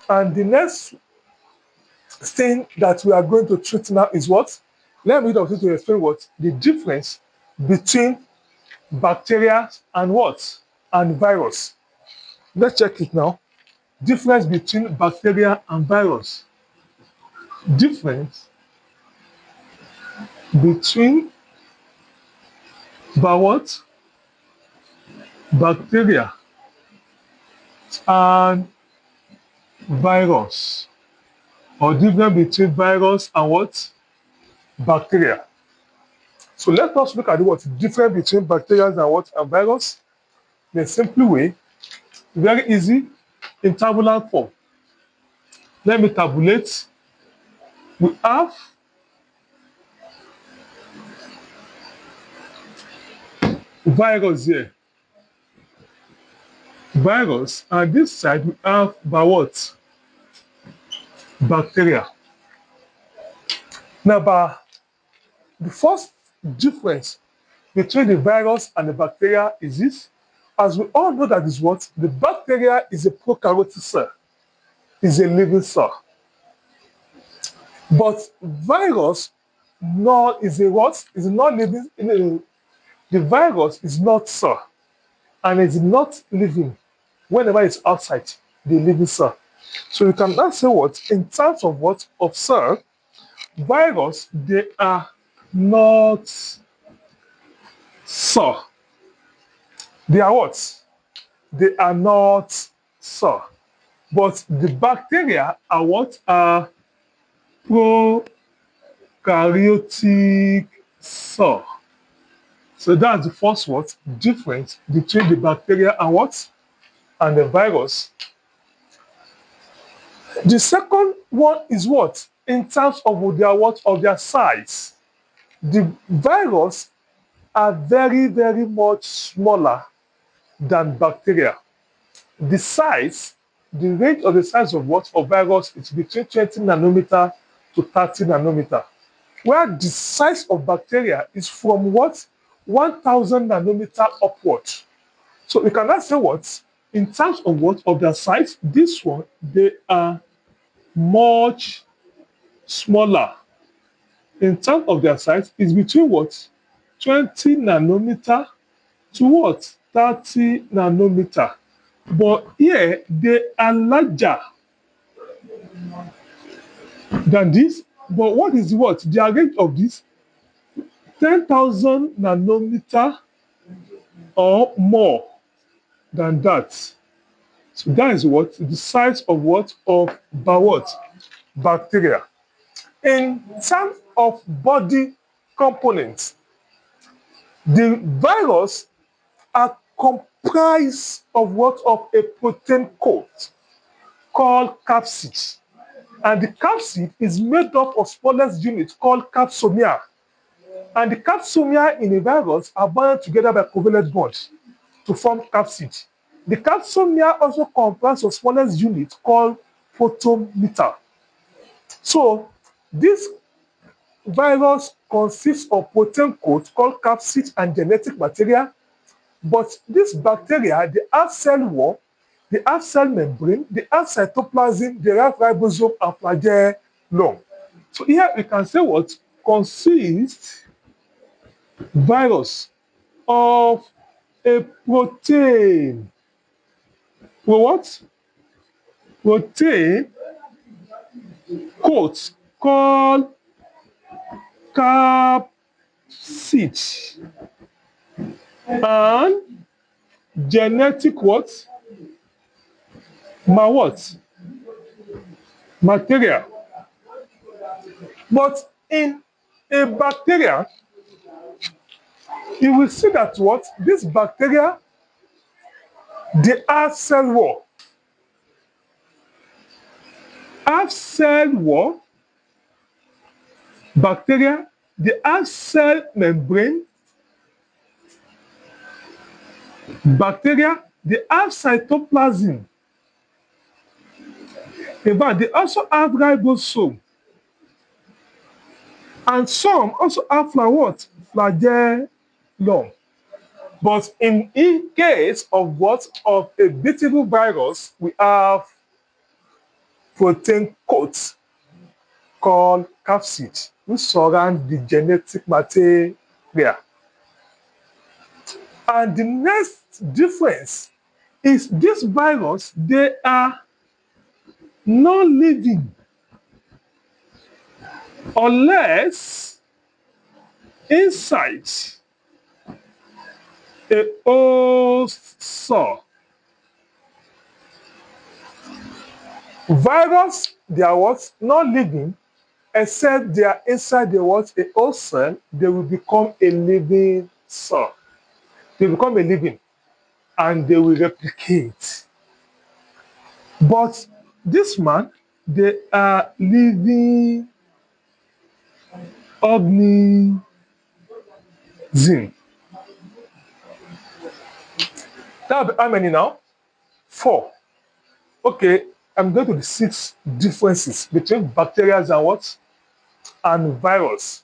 And the next thing that we are going to treat now is what? Let me to explain what? The difference between bacteria and what? And virus. Let's check it now. Difference between bacteria and virus. Difference between what? Bacteria and virus. Or difference between virus and what? Bacteria. So let us look at what difference between bacteria and what? And virus. The simple way, very easy, in tabular form. Let me tabulate. We have virus here. Virus, and this side we have what? Bacteria. Now, the first difference between the virus and the bacteria is this. As we all know that is what? The bacteria is a prokaryotic cell, is a living cell. But virus is a what? Is not living. The virus is not cell, and it's not living whenever it's outside the living cell. So you can now say what? In terms of what? Of cell, virus, they are not cell. They are what? They are not cell. But the bacteria are what? Are prokaryotic cell. So that's the first what? Difference between the bacteria and what? And the virus. The second one is what? In terms of their what? Of their size. The virus are very, very much smaller than bacteria. The size, the range of the size of what? Of virus is between 20 nanometer to 30 nanometer. Where the size of bacteria is from what? 1000 nanometer upward. So we cannot say what? In terms of what? Of their size, this one, they are much smaller. In terms of their size, is between what? 20 nanometer to what? 30 nanometer. But here, they are larger than this. But what is what? The range of this? 10,000 nanometer or more than that. So that is what? The size of what? Of what? Bacteria. In terms of body components, the virus are comprised of what? Of a protein coat called capsid. And the capsid is made up of smallest unit called capsomere. And the capsomere in a virus are bound together by covalent bond to form capsid. The capsomere also comprises of smallest unit called photometer. So this virus consists of protein coat called capsid and genetic material. But this bacteria, they have cell wall, they have cell membrane, they have cytoplasm, they have ribosome and flagellum. So here we can say what? Consists virus of a protein. Well, what? Protein coat called capsid and genetic what? What? Material. But in a bacteria, you will see that what? This bacteria, they have cell wall. Have cell wall. Bacteria, they have cell membrane. Bacteria, they have cytoplasm. In fact, they also have ribosome. And some also have what? Flagellum. But in case of what? Of a beatable virus, we have protein coat called capsid, which surround the genetic material. And the next difference is this virus, they are non-living unless inside a host cell. Virus, they are what? Non-living, except they are inside the what? A host cell, they will become a living cell. They become a living and they will replicate. But this man, they are living organism. That how many now? 4. Okay, I'm going to the 6 differences between bacteria and what? And virus.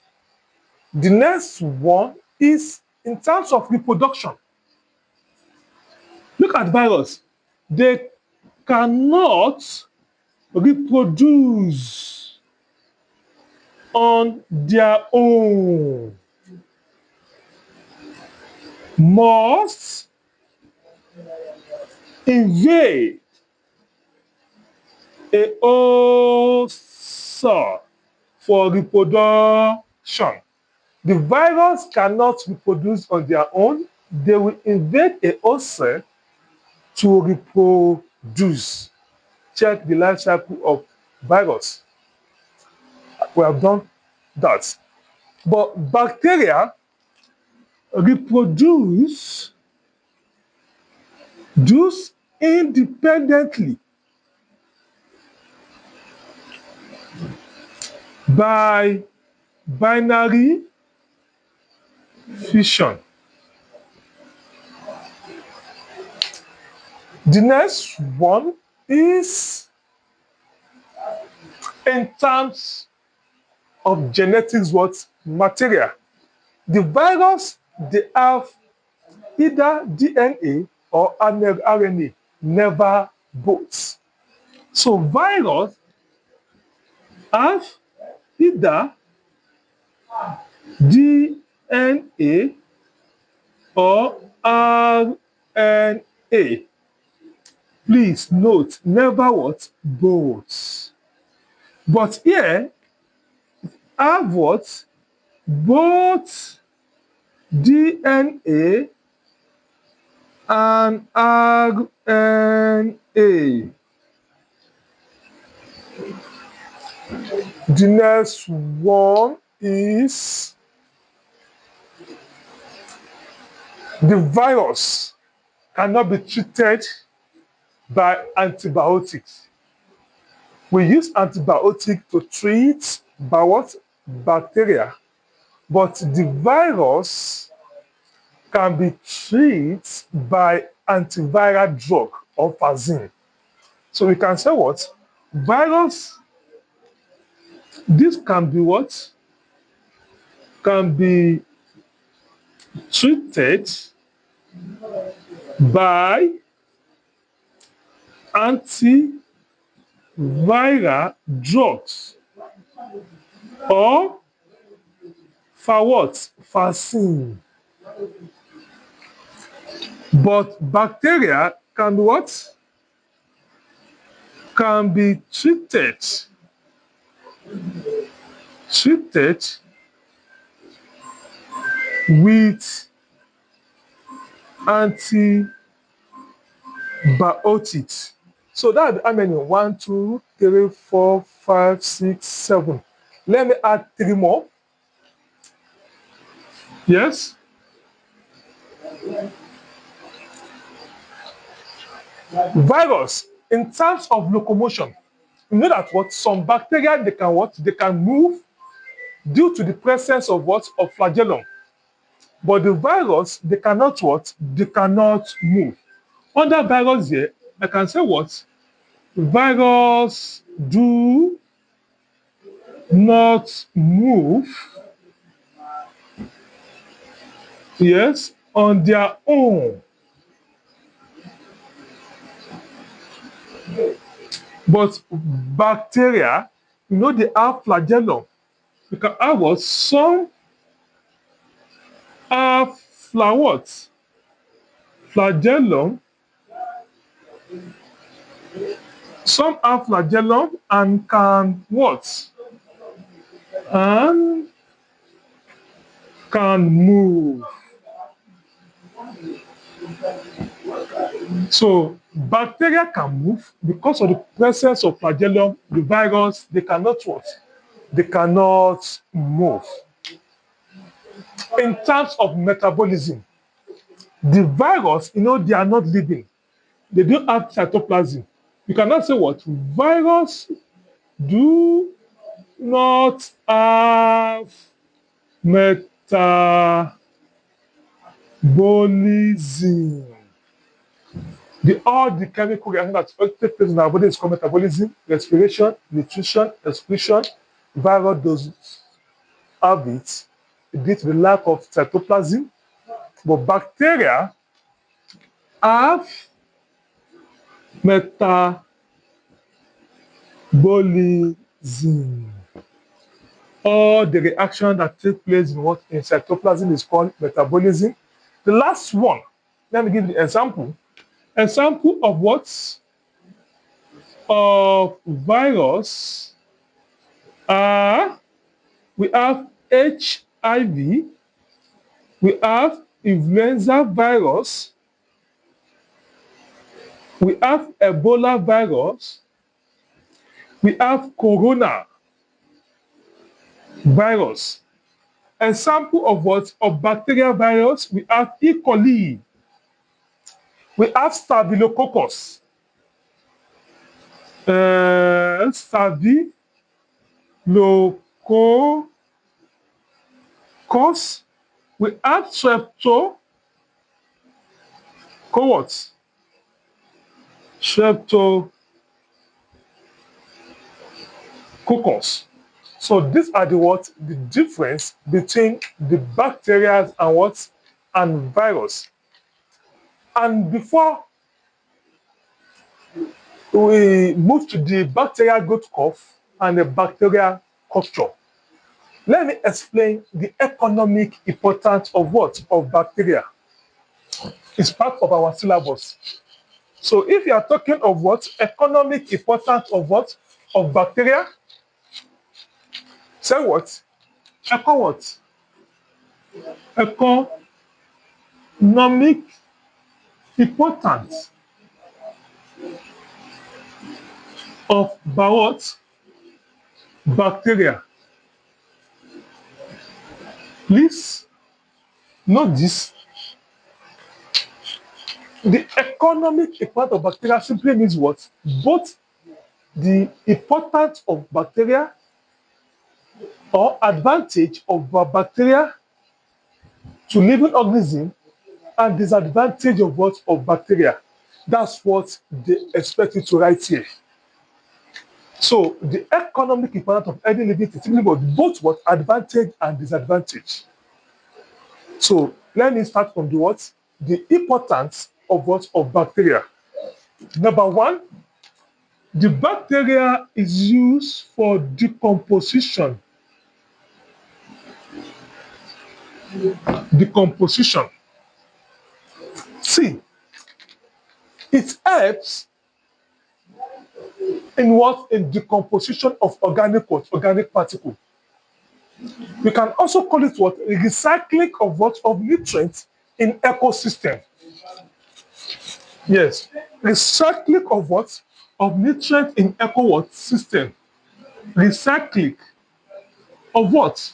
The next one is in terms of reproduction. Look at virus. They cannot reproduce on their own. Must invade a host cell for reproduction. The virus cannot reproduce on their own. They will invade a host cell to reproduce. Check the life cycle of virus. We have done that. But bacteria reproduce independently by binary fission. The next one is in terms of genetics what material. The virus, they have either DNA or RNA, never both. So virus have either DNA or RNA. Please note, never what? Both. But here, have what? Both DNA and RNA. The next one is the virus cannot be treated by antibiotics. We use antibiotics to treat bacteria, but the virus can be treated by antiviral drug or vaccine. So we can say what? Virus, this can be what? Can be treated by antiviral drugs or for what? Vaccine. But bacteria can what? Can be treated with antibiotics. So that's how many? 1, 2, 3, 4, 5, 6, 7. Let me add 3 more. Yes? Virus, in terms of locomotion, you know that what? Some bacteria, they can what? They can move due to the presence of what? Of flagellum. But the virus, they cannot what? They cannot move. Under virus here, I can say what? Virus do not move, yes, on their own. But bacteria, you know, they have flagellum. You can have what? Some have what? Flagellum. Some have flagellum and can what? And can move. So bacteria can move because of the presence of flagellum. The virus, they cannot what? They cannot move. In terms of metabolism, the virus, you know, they are not living. They don't have cytoplasm. You cannot say what? Virus do not have metabolism. All the chemical reaction that take place in our body is called metabolism, respiration, nutrition, excretion. Virus does have it due to the lack of cytoplasm, but bacteria have metabolism. All the reaction that take place in what in cytoplasm is called metabolism. The last one, let me give you an example. Example of what? Of virus we have HIV, we have influenza virus, we have Ebola virus, we have corona virus. Example of what? Of bacterial virus, we have E. coli, we have staphylococcus, staphylococcus, we have streptococcus. So these are the what? The difference between the bacteria and what? And virus. And before we move to the bacterial growth curve and the bacterial culture, let me explain the economic importance of what? Of bacteria. It's part of our syllabus. So if you are talking of what? Economic importance of what? Of bacteria, say what? What? Economic importance of what? Bacteria. Please note this. The economic importance of bacteria simply means what? Both the importance of bacteria or advantage of bacteria to living organism and disadvantage of what? Of bacteria. That's what they expect you to write here. So the economic importance of any living thing simply about both what? Advantage and disadvantage. So let me start from the what? The importance of what? Of bacteria. Number one, the bacteria is used for decomposition. Decomposition. See, it helps in what? In decomposition of organic what? Organic particle. We can also call it what? Recycling of what? Of nutrients in ecosystem. Yes, recycling of what? Of nutrients in ecosystem. Recycling of what?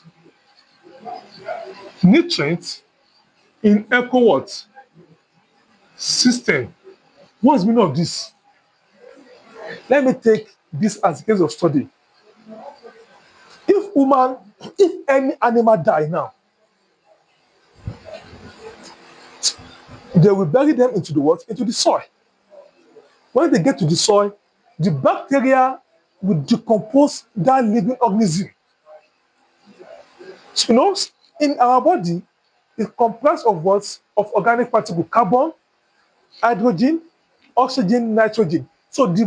Nutrients in ecosystem. What's the meaning of this? Let me take this as a case of study. If any animal die now, they will bury them into the what? Into the soil. When they get to the soil, the bacteria will decompose that living organism. So, you know, in our body, it's comprised of what? Of organic particle, carbon, hydrogen, oxygen, nitrogen. So the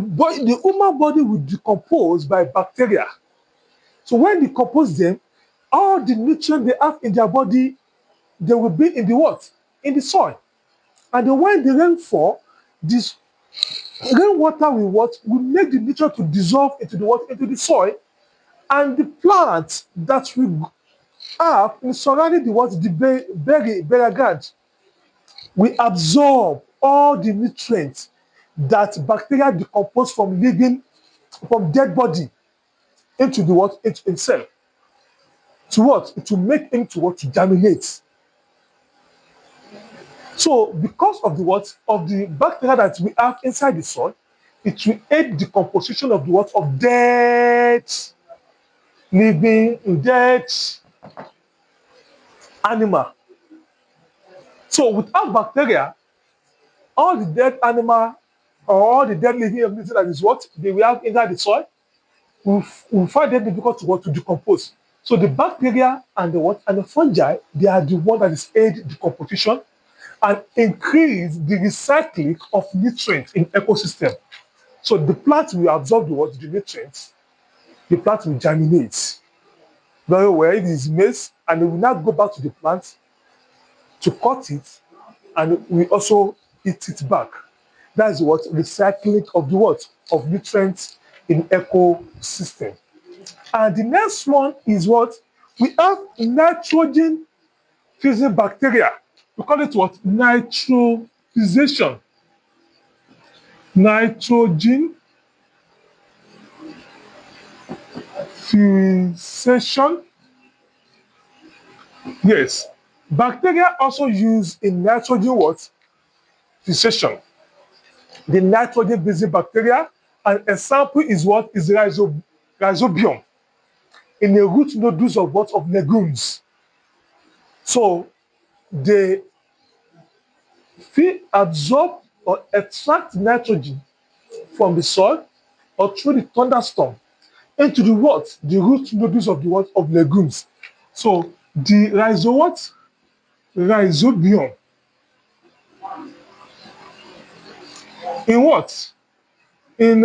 human body will decompose by bacteria. So when they decompose them, all the nutrients they have in their body, they will be in the what? In the soil. And then when the rain fall, this rainwater will what? Will make the nutrient to dissolve into the what? Into the soil. And the plants that will have in surrounding the what? The burial ground will absorb all the nutrients that bacteria decompose from living, from dead body into the what? Into itself. To what? To make him to what? To germinate. So because of the what? Of the bacteria that we have inside the soil, it will aid the composition of the what? Of dead living, dead animal. So without bacteria, all the dead animal or all the dead living organisms that is what they will have inside the soil will find it difficult to what? To decompose. So the bacteria and the what? And the fungi, they are the one that is aid the composition and increase the recycling of nutrients in ecosystem. So the plant will absorb the what? The nutrients. The plant will germinate very well. It is maize, and it will now go back to the plant to cut it, and we also eat it back. That's what recycling of the what? Of nutrients in ecosystem. And the next one is what? We have nitrogen fixing bacteria. We call it what? Nitrofixation. Nitrogen fixation. Yes. Bacteria also use in nitrogen what? Fixation. The nitrogen based bacteria, an example is what? Is rhizobium in the root nodules of what? Of legumes. So they absorb or extract nitrogen from the soil or through the thunderstorm into the what? The root nodules of the what? Of legumes. So the rhizobium in what? In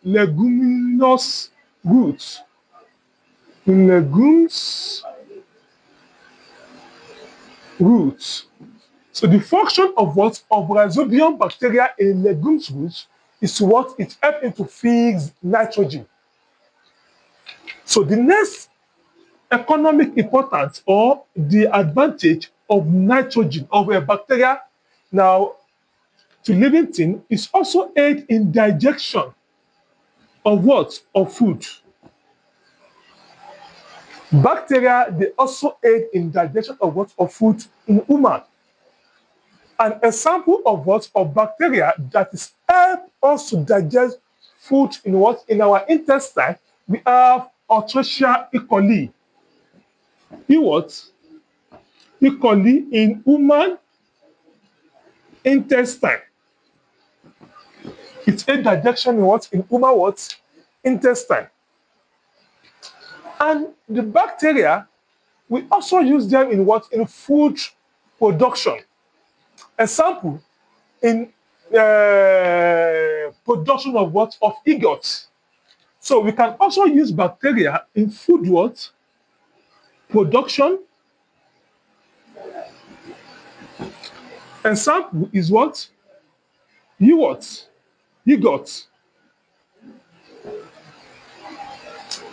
leguminous roots. In legumes roots. So the function of what? Of rhizobium bacteria in legumes roots is what? It helps it to fix nitrogen. So the next economic importance or the advantage of nitrogen of a bacteria now to living thing is also aid in digestion of what? Of food. Bacteria, they also aid in digestion of what? Of food in human. An example of what? Of bacteria that is help us to digest food in what? In our intestine, we have Escherichia coli. In what? E. coli in human intestine. It aids digestion in what? In human what? Intestine. And the bacteria, we also use them in what? In food production. Example, in production of what? Of ergot. So we can also use bacteria in food what? Production. Example is what? Yogurt. Yogurt.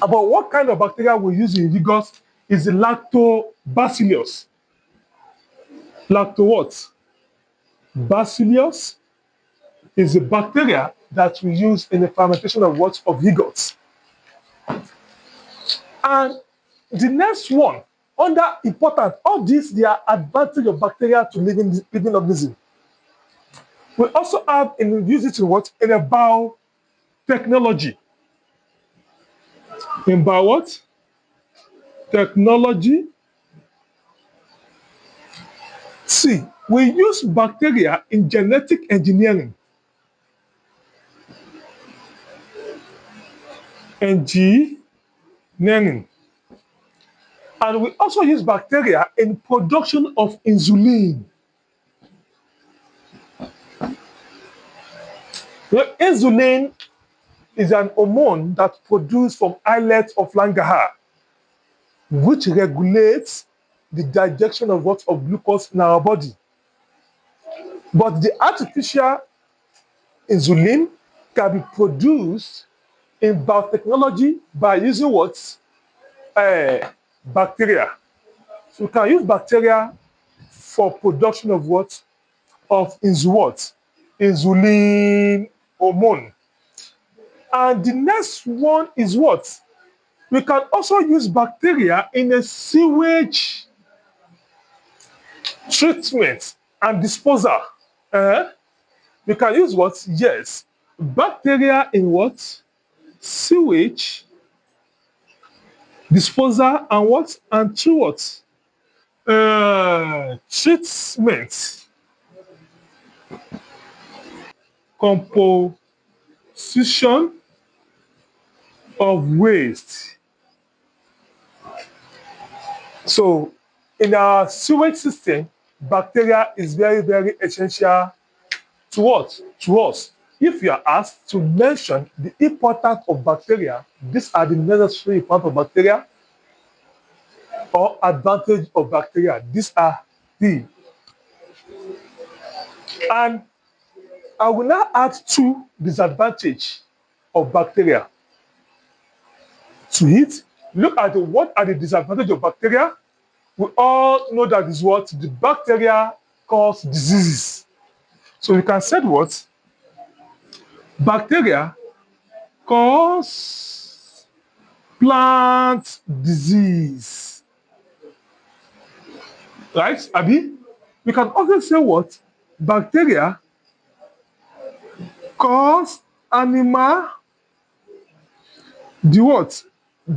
About what kind of bacteria we use in yogurt is the lactobacillus. Lacto what? Bacillus is a bacteria that we use in the fermentation of what? Of yogurt. And the next one, under important, all these, they are advantage of bacteria to living organism. We also have in use it in what? In a biotechnology. In bio what? Technology. See, we use bacteria in genetic engineering. Engineering. And we also use bacteria in production of insulin. Insulin is an hormone that's produced from islets of Langerhans, which regulates the digestion of what of glucose in our body. But the artificial insulin can be produced in biotechnology by using what? Bacteria. So we can use bacteria for production of what? Of insulin hormone. And the next one is what? We can also use bacteria in a sewage treatment and disposal. We can use what? Yes. Bacteria in what? Sewage disposal and what? And through what? Treatment. Composition of waste. So in our sewage system, bacteria is very, very essential to what? To us. If you are asked to mention the importance of bacteria, these are the necessary importance of bacteria or advantage of bacteria. These are the. And I will now add two disadvantages of bacteria to it. Look at what are the disadvantages of bacteria. We all know that is what the bacteria cause diseases. So we can say what? Bacteria cause plant disease. Right, Abi? We can also say what? Bacteria cause animal the what?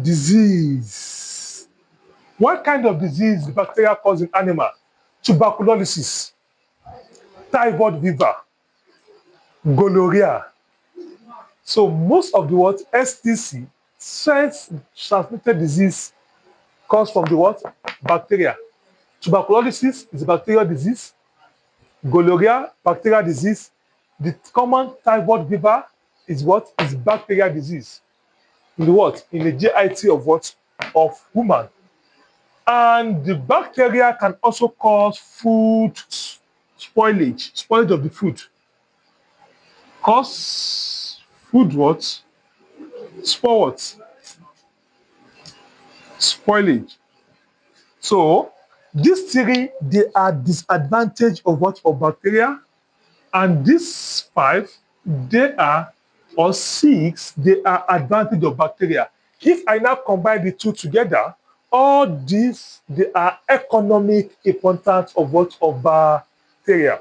Disease. What kind of disease the bacteria cause in animal? Tuberculosis, typhoid fever, gonorrhea. So most of the what? STC, sex transmitted disease, comes from the what? Bacteria. Tuberculosis is a bacterial disease. Gonorrhea, bacterial disease. The common typhoid fever is what? Is bacterial disease. In the what? In the GIT of what? Of woman. And the bacteria can also cause food spoilage of the food. Cause food what? Spoil what? Spoilage. So these three, they are disadvantage of what? Of bacteria. And these five, they are, or six, they are advantage of bacteria. If I now combine the two together, all these, they are economic importance of what? Of bacteria.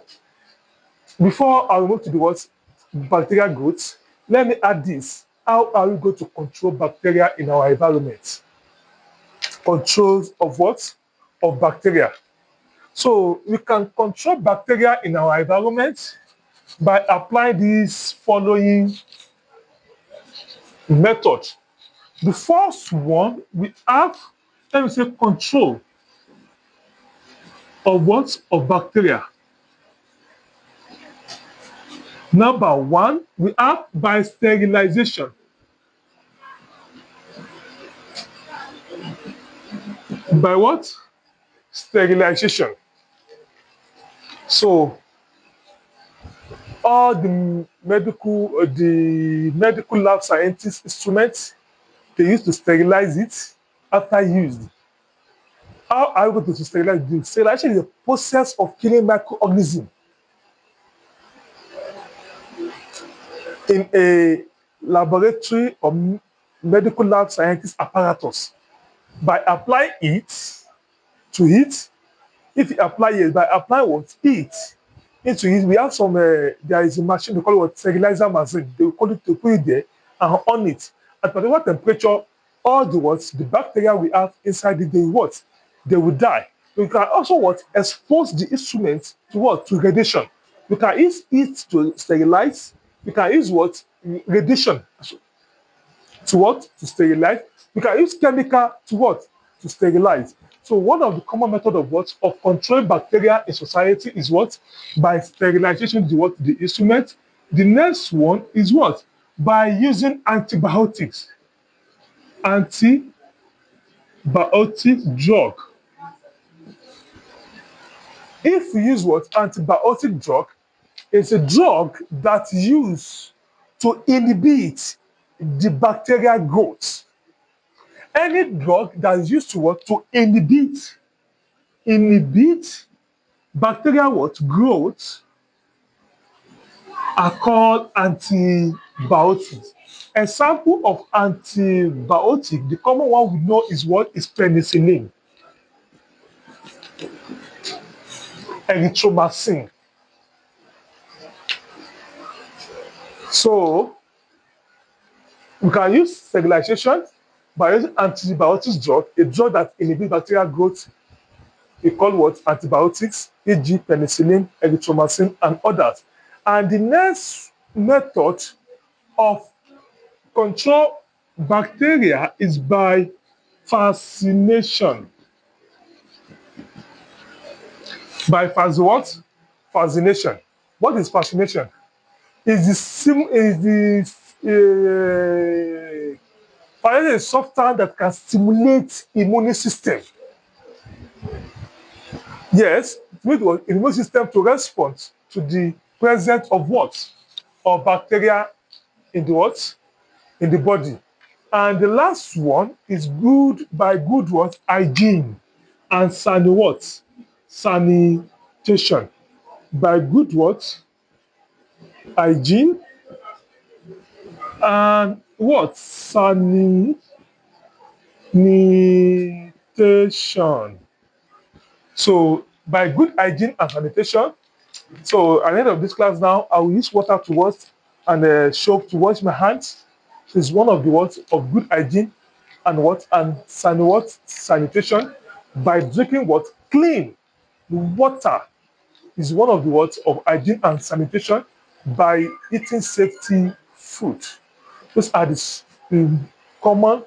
Before I move to the what? Bacterial growth, let me add this. How are we going to control bacteria in our environment? Controls of what? Of bacteria. So we can control bacteria in our environment by applying these following methods. The first one, we have, let me say, control of what? Of bacteria. Number one, we have by sterilization. By what? Sterilization. So all the medical lab scientists instruments, they used to sterilize it after used. How are we going to sterilize it? Sterilization is a process of killing microorganisms in a laboratory or medical lab scientist apparatus by applying it to it. If you apply it by applying what? It into it, we have some, there is a machine, they call it what? Sterilizer machine. They will call it to put it there and on it. At particular temperature, all the what? The bacteria we have inside it, they what? They will die. We can also what? Expose the instrument to what? To radiation. We can use it to sterilize. We can use what? Radiation to what? To sterilize. We can use chemical to what? To sterilize. So one of the common method of what? Of controlling bacteria in society is what? By sterilization, the what? The instrument. The next one is what? By using antibiotics. Antibiotic drug. If we use what? Antibiotic drug, it's a drug that's used to inhibit the bacterial growth. Any drug that is used to what? To inhibit bacterial what? Growth are called antibiotics. Example of antibiotic, the common one we know is what? Is penicillin, erythromycin. So we can use sterilization by using antibiotics drug, a drug that inhibits bacterial growth. We call what? Antibiotics, e.g. penicillin, erythromycin, and others. And the next method of control bacteria is by fascination. By what? Fascination. What is fascination? Fascination is a substance that can stimulate immune system. Yes, it makes the immune system to respond to the presence of what? Of bacteria in the what? In the body. And the last one is good by good what? Hygiene and sanitation. By good what? Hygiene and what? Sanitation. So by good hygiene and sanitation, so at the end of this class now, I will use water to wash and soap to wash my hands. So it's one of the words of good hygiene and sanitation. By drinking what? Clean water is one of the words of hygiene and sanitation. By eating safety food. Those are the common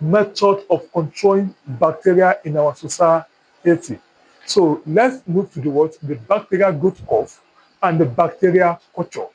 method of controlling bacteria in our society. So let's move to the what? The bacterial growth curve and the bacterial culture.